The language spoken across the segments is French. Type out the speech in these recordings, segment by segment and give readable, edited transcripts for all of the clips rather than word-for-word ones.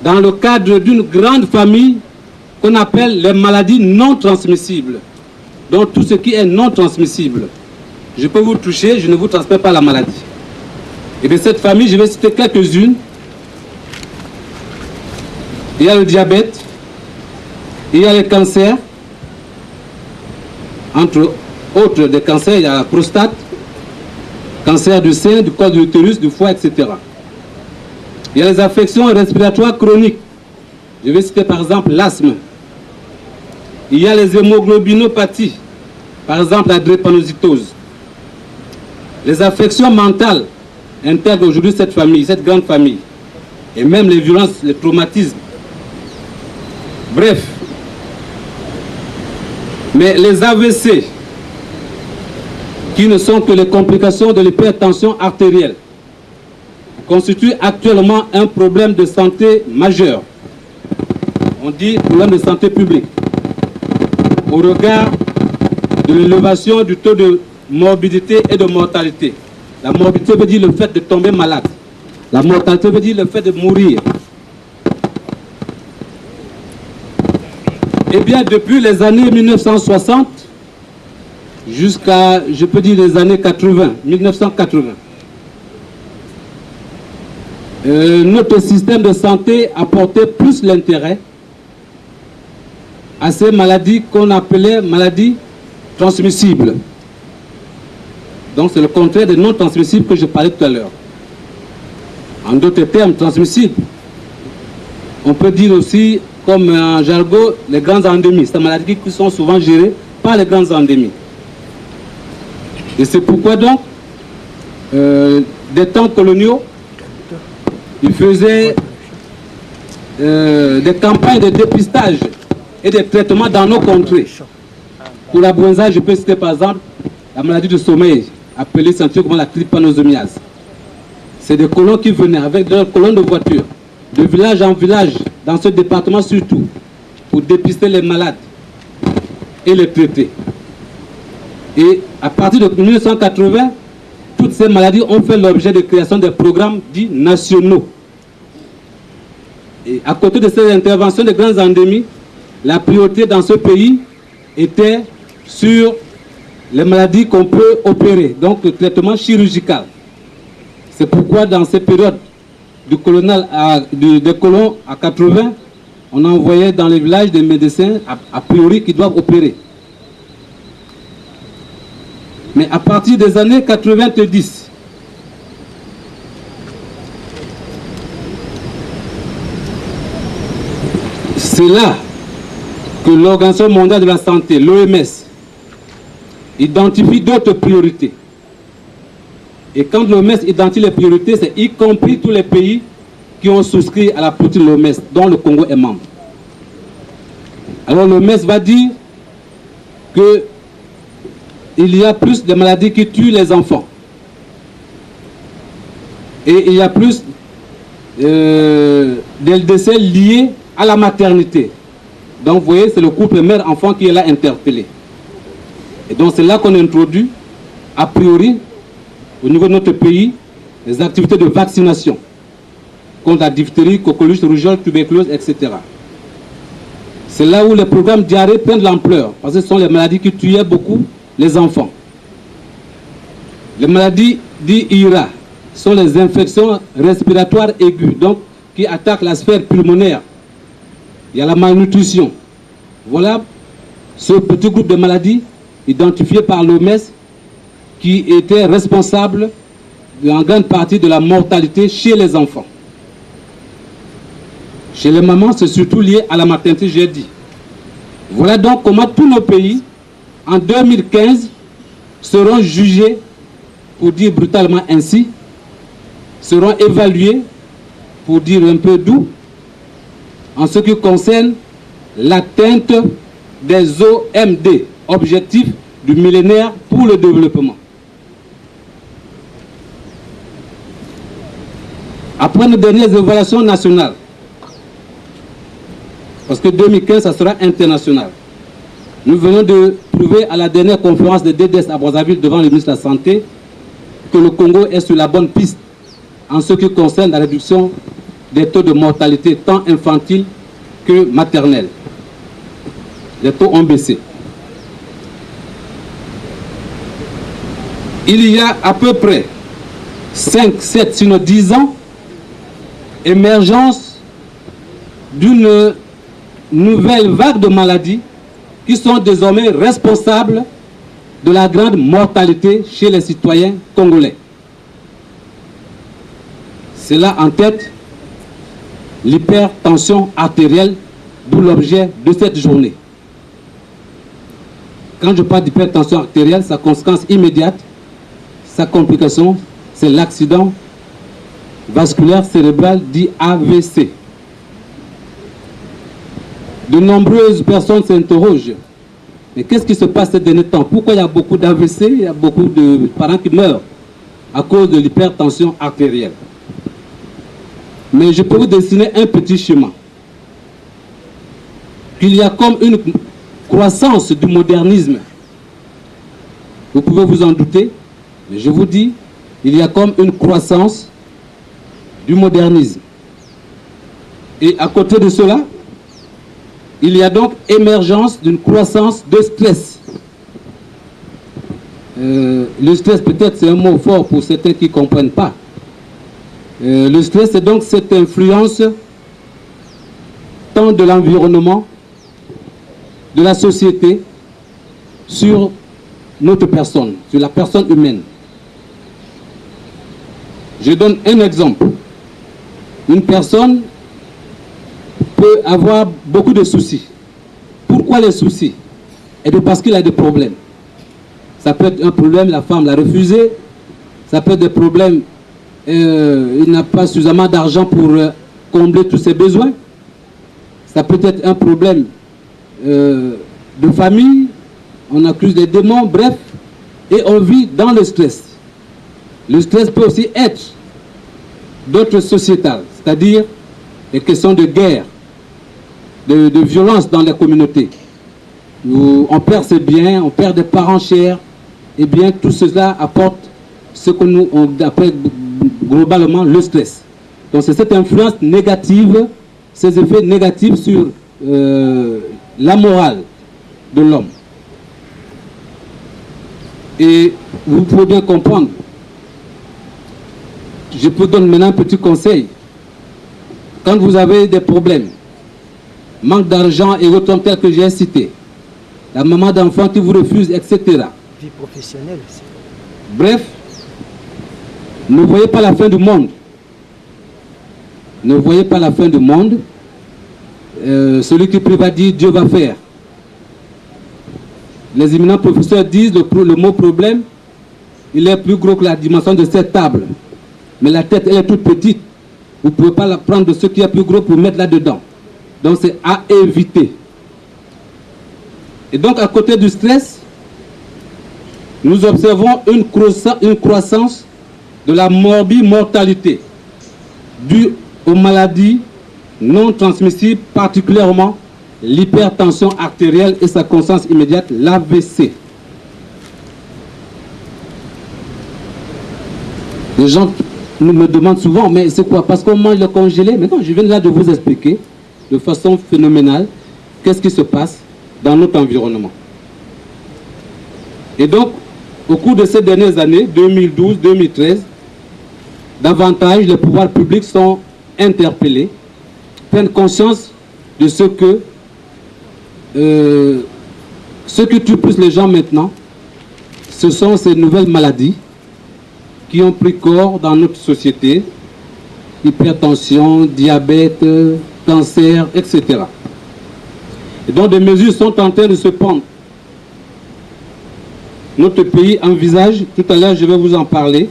dans le cadre d'une grande famille qu'on appelle les maladies non transmissibles. Donc tout ce qui est non transmissible, je peux vous toucher, je ne vous transmets pas la maladie. Et de cette famille, je vais citer quelques-unes. Il y a le diabète, il y a les cancers, entre autres des cancers, il y a la prostate, cancer du sein, du col de l'utérus, du foie, etc. Il y a les affections respiratoires chroniques. Je vais citer par exemple l'asthme. Il y a les hémoglobinopathies, par exemple la drépanocytose. Les affections mentales intègrent aujourd'hui cette famille, cette grande famille. Et même les violences, les traumatismes. Bref. Mais les AVC, qui ne sont que les complications de l'hypertension artérielle, constituent actuellement un problème de santé majeur. On dit problème de santé publique. Au regard de l'élévation du taux de morbidité et de mortalité. La morbidité veut dire le fait de tomber malade. La mortalité veut dire le fait de mourir. Eh bien, depuis les années 1960 jusqu'à, je peux dire, les années 80, 1980, notre système de santé a porté plus l'intérêt à ces maladies qu'on appelait maladies transmissibles. Donc c'est le contraire des non transmissibles que je parlais tout à l'heure. En d'autres termes, transmissibles, on peut dire aussi, comme en jargon, les grandes endémies. C'est des maladies qui sont souvent gérées par les grandes endémies. Et c'est pourquoi donc, des temps coloniaux, ils faisaient des campagnes de dépistage et de traitement dans nos contrées. Pour la bronzage, je peux citer par exemple la maladie du sommeil, appelée scientifiquement la trypanosomiase. C'est des colons qui venaient avec leurs colonnes de voitures, de village en village, dans ce département surtout, pour dépister les malades et les traiter. Et à partir de 1980, toutes ces maladies ont fait l'objet de création de programmes dits nationaux. Et à côté de ces interventions de grandes endémies, la priorité dans ce pays était sur les maladies qu'on peut opérer, donc le traitement chirurgical. C'est pourquoi dans ces périodes des colons à 80, on envoyait dans les villages des médecins a priori qui doivent opérer. Mais à partir des années 90, c'est là que l'Organisation mondiale de la santé, l'OMS, identifie d'autres priorités. Et quand l'OMS identifie les priorités, c'est y compris tous les pays qui ont souscrit à la politique de l'OMS, dont le Congo est membre. Alors l'OMS va dire que il y a plus de maladies qui tuent les enfants. Et il y a plus de décès liés à la maternité. Donc vous voyez, c'est le couple mère-enfant qui est là interpellé. Et donc c'est là qu'on introduit, a priori, au niveau de notre pays, les activités de vaccination contre la diphtérie, coqueluche, rougeole, tuberculose, etc. C'est là où les programmes diarrhée prennent de l'ampleur, parce que ce sont les maladies qui tuaient beaucoup les enfants. Les maladies dites IRA sont les infections respiratoires aiguës, donc qui attaquent la sphère pulmonaire. Il y a la malnutrition. Voilà ce petit groupe de maladies identifié par l'OMS qui était responsable en grande partie de la mortalité chez les enfants. Chez les mamans, c'est surtout lié à la maternité, j'ai dit. Voilà donc comment tous nos pays, en 2015, seront jugés, pour dire brutalement ainsi, seront évalués, pour dire un peu doux, en ce qui concerne l'atteinte des OMD, objectifs du millénaire pour le développement. Après nos dernières évaluations nationales, parce que 2015, ça sera international, nous venons de prouver à la dernière conférence de DDS à Brazzaville devant le ministre de la Santé que le Congo est sur la bonne piste en ce qui concerne la réduction des taux de mortalité tant infantile que maternelle. Les taux ont baissé. Il y a à peu près 5, 7, sinon 10 ans, émergence d'une nouvelle vague de maladies qui sont désormais responsables de la grande mortalité chez les citoyens congolais. C'est là en tête l'hypertension artérielle, d'où l'objet de cette journée. Quand je parle d'hypertension artérielle, sa conséquence immédiate, sa complication, c'est l'accident vasculaire cérébral dit AVC. De nombreuses personnes s'interrogent. Mais qu'est-ce qui se passe ces derniers temps? Pourquoi il y a beaucoup d'AVC? Il y a beaucoup de parents qui meurent à cause de l'hypertension artérielle. Mais je peux vous dessiner un petit schéma. Il y a comme une croissance du modernisme. Vous pouvez vous en douter, mais je vous dis, il y a comme une croissance du modernisme. Et à côté de cela, il y a donc émergence d'une croissance de stress. Le stress, peut-être, c'est un mot fort pour certains qui ne comprennent pas. Le stress, c'est donc cette influence tant de l'environnement, de la société, sur notre personne, sur la personne humaine. Je donne un exemple. Une personne peut avoir beaucoup de soucis. Pourquoi les soucis? Et bien parce qu'il a des problèmes. Ça peut être un problème, la femme l'a refusé. Ça peut être des problèmes, il n'a pas suffisamment d'argent pour combler tous ses besoins. Ça peut être un problème de famille. On accuse les démons, bref. Et on vit dans le stress. Le stress peut aussi être d'autres sociétales, c'est-à-dire les questions de guerre, de violence dans les communautés, où on perd ses biens, on perd des parents chers, et bien tout cela apporte ce que nous on appelle globalement le stress. Donc c'est cette influence négative, ces effets négatifs sur la morale de l'homme. Et vous pouvez bien comprendre, je peux donner maintenant un petit conseil. Quand vous avez des problèmes, manque d'argent et autres tels que j'ai cités, la maman d'enfant qui vous refuse, etc. Vie professionnelle aussi. Bref, ne voyez pas la fin du monde. Ne voyez pas la fin du monde. Celui qui prie va dire Dieu va faire. Les éminents professeurs disent le mot problème, il est plus gros que la dimension de cette table. Mais la tête, elle est toute petite. Vous ne pouvez pas la prendre de ce qui est plus gros pour mettre là-dedans. Donc c'est à éviter. Et donc à côté du stress, nous observons une croissance de la mortalité due aux maladies non transmissibles, particulièrement l'hypertension artérielle et sa conséquence immédiate, l'AVC. Les gens me demandent souvent, mais c'est quoi? Parce qu'on mange le congelé? Mais non, je viens là de vous expliquer de façon phénoménale qu'est-ce qui se passe dans notre environnement. Et donc, au cours de ces dernières années, 2012-2013, davantage les pouvoirs publics sont interpellés, prennent conscience de ce qui tue plus les gens maintenant, ce sont ces nouvelles maladies qui ont pris corps dans notre société, hypertension, diabète, cancer, etc. Et donc des mesures sont en train de se prendre. Notre pays envisage, tout à l'heure je vais vous en parler,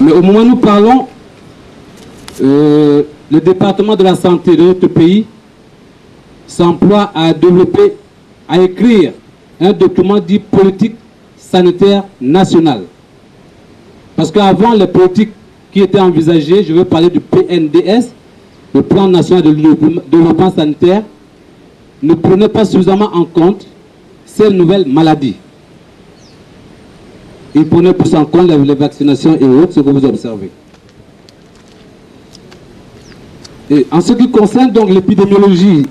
mais au moment où nous parlons, le département de la santé de notre pays s'emploie à développer, à écrire un document dit politique sanitaire nationale. Parce qu'avant les politiques qui étaient envisagées, je veux parler du PNDS, le plan national de développement sanitaire, ne prenait pas suffisamment en compte ces nouvelles maladies. Il prenait plus en compte les vaccinations et autres, ce que vous observez. Et en ce qui concerne donc l'épidémiologie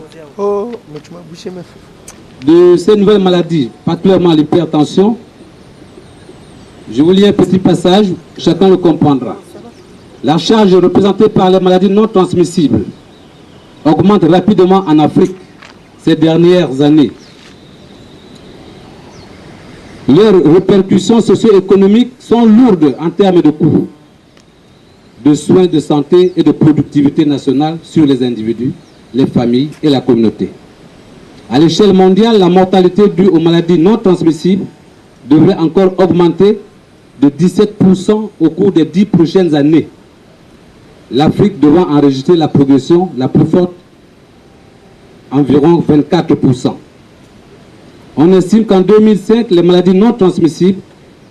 de ces nouvelles maladies, particulièrement l'hypertension, je vous lis un petit passage, chacun le comprendra. La charge représentée par les maladies non transmissibles augmente rapidement en Afrique ces dernières années. Leurs répercussions socio-économiques sont lourdes en termes de coûts, de soins de santé et de productivité nationale sur les individus, les familles et la communauté. À l'échelle mondiale, la mortalité due aux maladies non transmissibles devrait encore augmenter de 17% au cours des 10 prochaines années. L'Afrique devant enregistrer la progression la plus forte, environ 24%. On estime qu'en 2005, les maladies non transmissibles,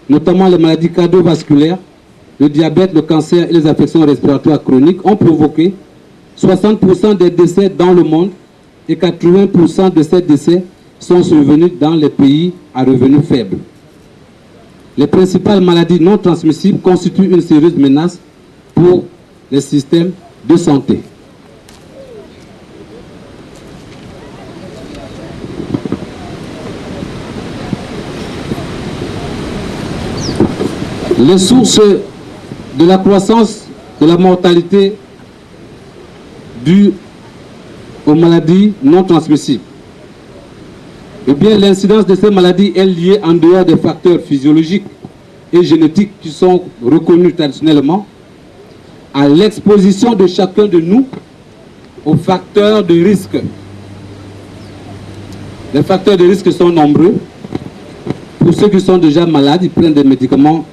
notamment les maladies cardiovasculaires, le diabète, le cancer et les affections respiratoires chroniques, ont provoqué 60% des décès dans le monde et 80% de ces décès sont survenus dans les pays à revenus faibles. Les principales maladies non transmissibles constituent une sérieuse menace pour les systèmes de santé. Les sources de la croissance de la mortalité due aux maladies non transmissibles. Eh bien, l'incidence de ces maladies est liée en dehors des facteurs physiologiques et génétiques qui sont reconnus traditionnellement à l'exposition de chacun de nous aux facteurs de risque. Les facteurs de risque sont nombreux. Pour ceux qui sont déjà malades, ils prennent des médicaments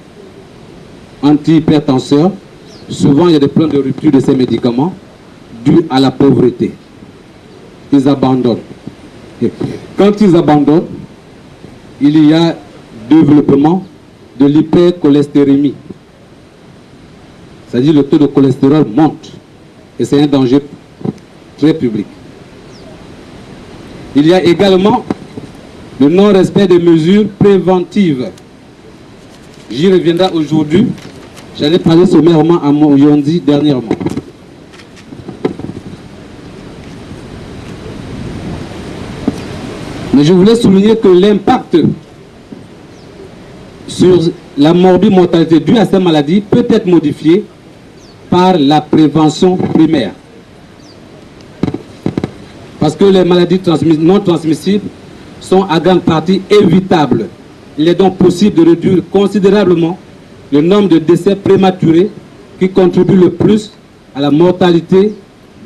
antihypertenseurs. Souvent, il y a des problèmes de rupture de ces médicaments dus à la pauvreté. Ils abandonnent. Quand ils abandonnent, il y a développement de l'hypercholestérémie. C'est-à-dire le taux de cholestérol monte. Et c'est un danger très public. Il y a également le non-respect des mesures préventives. J'y reviendrai aujourd'hui. J'en ai parlé sommairement à Moyondi dernièrement. Mais je voulais souligner que l'impact sur la morbimortalité due à ces maladies peut être modifié par la prévention primaire. Parce que les maladies non transmissibles sont à grande partie évitables. Il est donc possible de réduire considérablement le nombre de décès prématurés qui contribuent le plus à la mortalité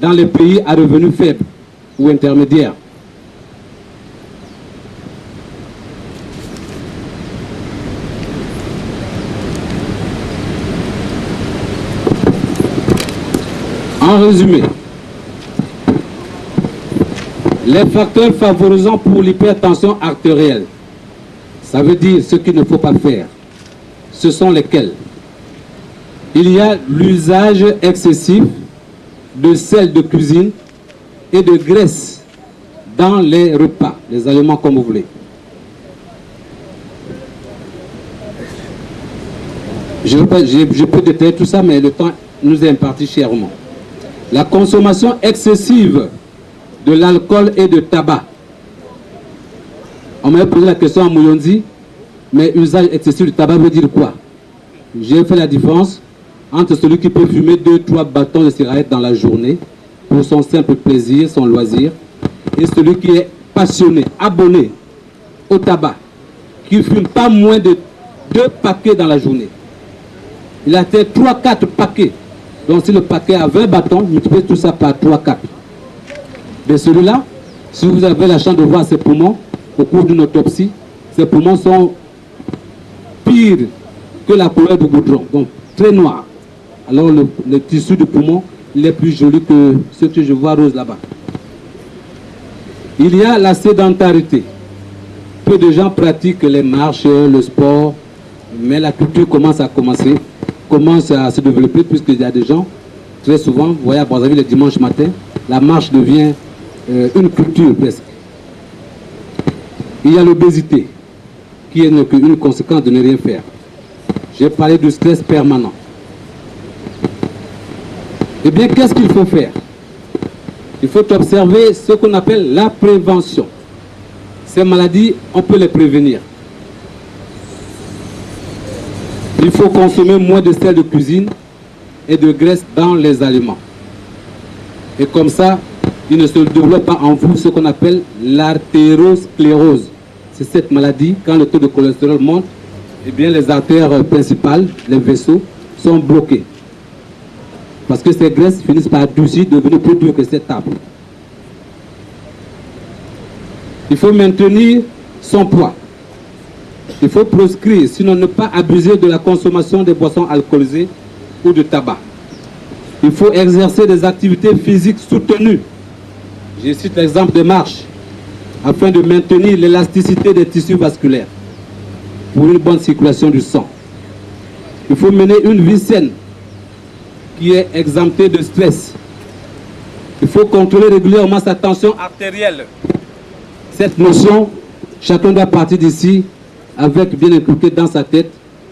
dans les pays à revenus faibles ou intermédiaires. En résumé, les facteurs favorisants pour l'hypertension artérielle, ça veut dire ce qu'il ne faut pas faire. Ce sont lesquels? Il y a l'usage excessif de sel de cuisine et de graisse dans les repas, les aliments comme vous voulez. Je peux détailler tout ça, mais le temps nous est imparti chèrement. La consommation excessive de l'alcool et de tabac. On m'a posé la question à Moyondi, mais usage excessif du tabac veut dire quoi? J'ai fait la différence entre celui qui peut fumer 2-3 bâtons de cigarettes dans la journée pour son simple plaisir, son loisir, et celui qui est passionné, abonné au tabac, qui ne fume pas moins de 2 paquets dans la journée. Il a fait 3-4 paquets. Donc si le paquet a 20 bâtons, multipliez tout ça par 3-4. Mais celui-là, si vous avez la chance de voir ses poumons au cours d'une autopsie, ses poumons sont pires que la couleur du goudron, donc très noirs. Alors le tissu du poumon, il est plus joli que ce que je vois rose là-bas. Il y a la sédentarité. Peu de gens pratiquent les marches, le sport, mais la culture commence à se développer puisqu'il y a des gens, très souvent, vous voyez à Brazzaville le dimanche matin, la marche devient une culture presque. Il y a l'obésité, qui est une conséquence de ne rien faire. J'ai parlé du stress permanent. Eh bien, qu'est-ce qu'il faut faire? Il faut observer ce qu'on appelle la prévention. Ces maladies, on peut les prévenir. Il faut consommer moins de sel de cuisine et de graisse dans les aliments. Et comme ça, il ne se développe pas en vous ce qu'on appelle l'artérosclérose. C'est cette maladie, quand le taux de cholestérol monte, eh bien les artères principales, les vaisseaux, sont bloqués. Parce que ces graisses finissent par adoucir, devenir plus dures que cette table. Il faut maintenir son poids. Il faut proscrire, sinon ne pas abuser de la consommation des boissons alcoolisées ou de tabac. Il faut exercer des activités physiques soutenues. Je cite l'exemple de marche, afin de maintenir l'élasticité des tissus vasculaires pour une bonne circulation du sang. Il faut mener une vie saine qui est exemptée de stress. Il faut contrôler régulièrement sa tension artérielle. Cette notion, chacun doit partir d'ici avec bien inculqué dans sa tête.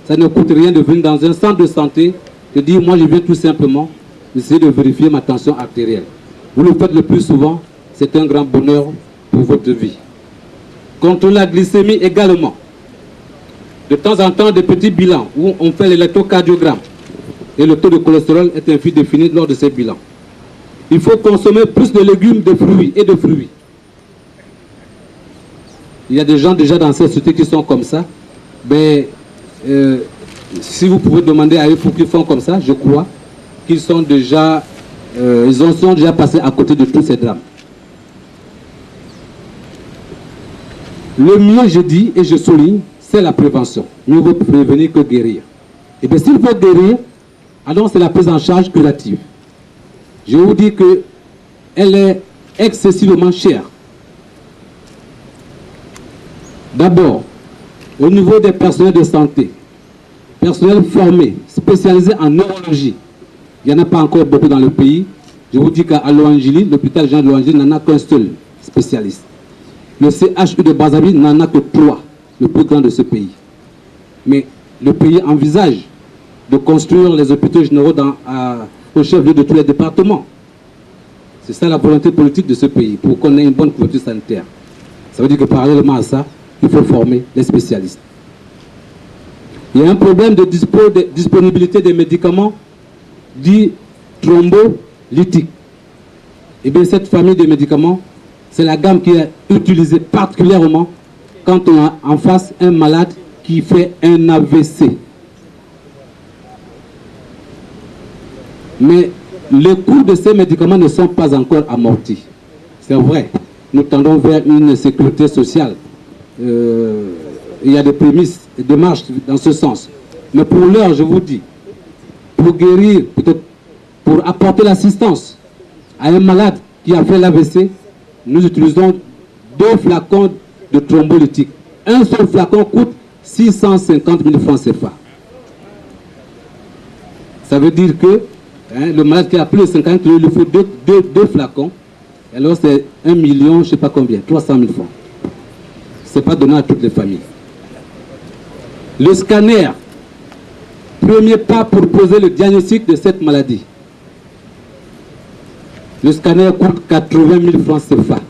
Ça ne coûte rien de venir dans un centre de santé, de dire moi je viens tout simplement essayer de vérifier ma tension artérielle. Vous le faites le plus souvent, c'est un grand bonheur pour votre vie. Contrôler la glycémie également. De temps en temps, des petits bilans où on fait l'électrocardiogramme et le taux de cholestérol est ainsi défini lors de ces bilans. Il faut consommer plus de légumes, de fruits et de fruits. Il y a des gens déjà dans cette société qui sont comme ça. Mais si vous pouvez demander à eux pour qu'ils font comme ça, je crois qu'ils sont déjà, sont déjà passés à côté de tous ces drames. Le mieux, je dis et je souligne, c'est la prévention. Mieux vaut prévenir que guérir. Et bien s'il faut guérir, alors c'est la prise en charge curative. Je vous dis qu'elle est excessivement chère. D'abord, au niveau des personnels de santé, personnels formés, spécialisés en neurologie, il n'y en a pas encore beaucoup dans le pays. Je vous dis qu'à Loangili, l'hôpital Jean de Loangili n'en a qu'un seul spécialiste. Le CHU de Brazzaville n'en a que 3, le plus grand de ce pays. Mais le pays envisage de construire les hôpitaux généraux au chef-lieu de tous les départements. C'est ça la volonté politique de ce pays, pour qu'on ait une bonne couverture sanitaire. Ça veut dire que parallèlement à ça, il faut former les spécialistes. Il y a un problème de disponibilité des médicaments dits thrombolytiques. Et bien cette famille de médicaments, c'est la gamme qui est utilisée particulièrement quand on a en face un malade qui fait un AVC. Mais les coûts de ces médicaments ne sont pas encore amortis. C'est vrai, nous tendons vers une sécurité sociale. Il y a des prémices et des démarches dans ce sens. Mais pour l'heure, je vous dis, pour guérir, peut-être pour apporter l'assistance à un malade qui a fait l'AVC, nous utilisons 2 flacons de thrombolytique. Un seul flacon coûte 650 000 francs CFA. Ça veut dire que le malade qui a plus de 50 kg, il lui faut deux flacons. Alors c'est 1 million, je ne sais pas combien, 300 000 francs. Ce n'est pas donné à toutes les familles. Le scanner, premier pas pour poser le diagnostic de cette maladie. Le scanner coûte 80 000 francs CFA.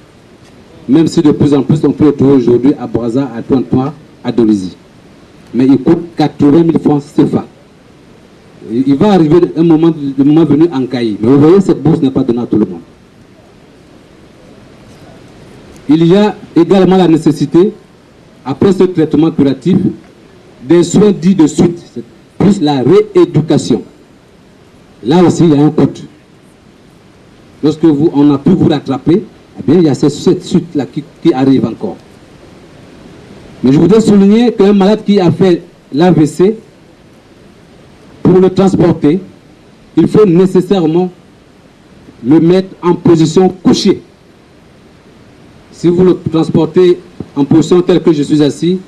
Même si de plus en plus on peut le trouver aujourd'hui à Brazza, à Pointe-Noire, à Dolisie. Mais il coûte 80 000 francs CFA. Il va arriver le moment venu en Caï. Mais vous voyez, cette bourse n'est pas donnée à tout le monde. Il y a également la nécessité, après ce traitement curatif, des soins dits de suite, plus la rééducation. Là aussi, il y a un coût. Lorsque on a pu vous rattraper, eh bien, il y a cette suite-là qui arrive encore. Mais je voudrais souligner qu'un malade qui a fait l'AVC, pour le transporter, il faut nécessairement le mettre en position couchée. Si vous le transportez en position telle que je suis assis,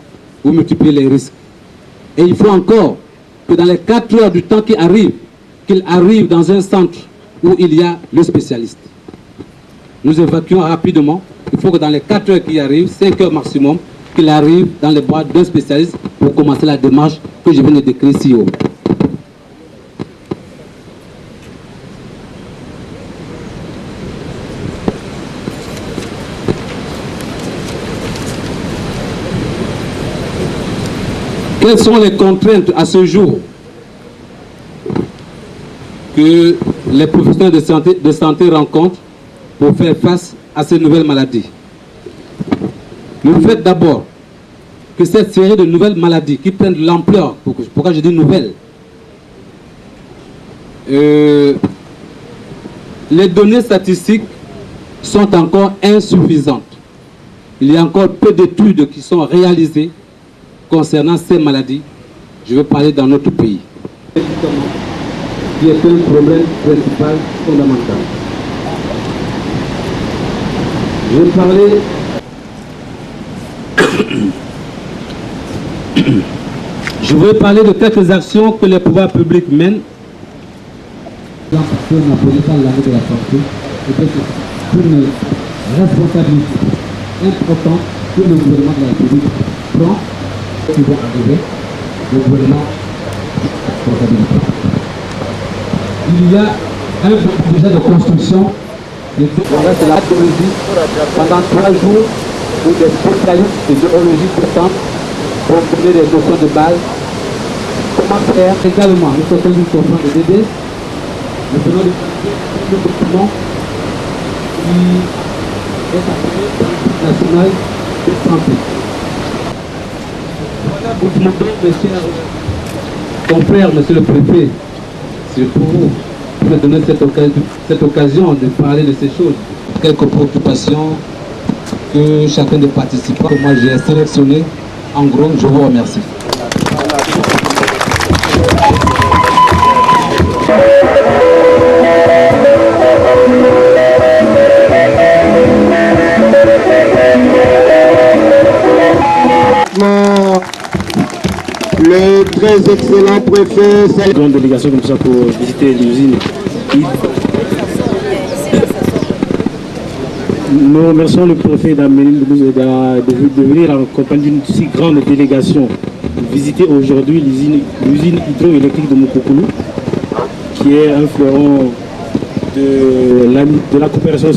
vous multipliez les risques. Et il faut encore que dans les 4 heures du temps qui arrive, qu'il arrive dans un centre où il y a le spécialiste. Nous évacuons rapidement. Il faut que dans les 4 heures qui arrivent, 5 heures maximum, qu'il arrive dans les bras d'un spécialiste pour commencer la démarche que je viens de décrire si haut. Quelles sont les contraintes à ce jour que les professionnels de santé rencontrent pour faire face à ces nouvelles maladies? Le fait d'abord que cette série de nouvelles maladies qui prennent de l'ampleur, pourquoi je dis nouvelles, les données statistiques sont encore insuffisantes. Il y a encore peu d'études qui sont réalisées concernant ces maladies. Je veux parler dans notre pays, qui est un problème principal fondamental. Je vais parler je veux parler de quelques actions que les pouvoirs publics mènent. Parce qu'on n'appelait pas l'année de la santé, c'est une responsabilité importante que le gouvernement de la République prend, qui vont arriver, le gouvernement responsabilité. Il y a un peu déjà de construction. C'est la biologie pendant 3 jours où des spécialistes de biologie présents pour donner des notions de base. Comment faire également, nous sommes une conférence de DD, nous venons de document qui est appelé national de santé. Voilà, vous demandez, monsieur ton père, monsieur le préfet, c'est pour vous, pour me donner cette occasion de parler de ces choses. Quelques préoccupations que chacun des participants, que moi j'ai sélectionné, en gros, je vous remercie. Le très excellent préfet, c'est une grande délégation comme ça pour visiter l'usine. Nous remercions le préfet de venir en compagnie d'une si grande délégation visiter aujourd'hui l'usine hydroélectrique de Mukokolo, qui est un fleuron de la coopération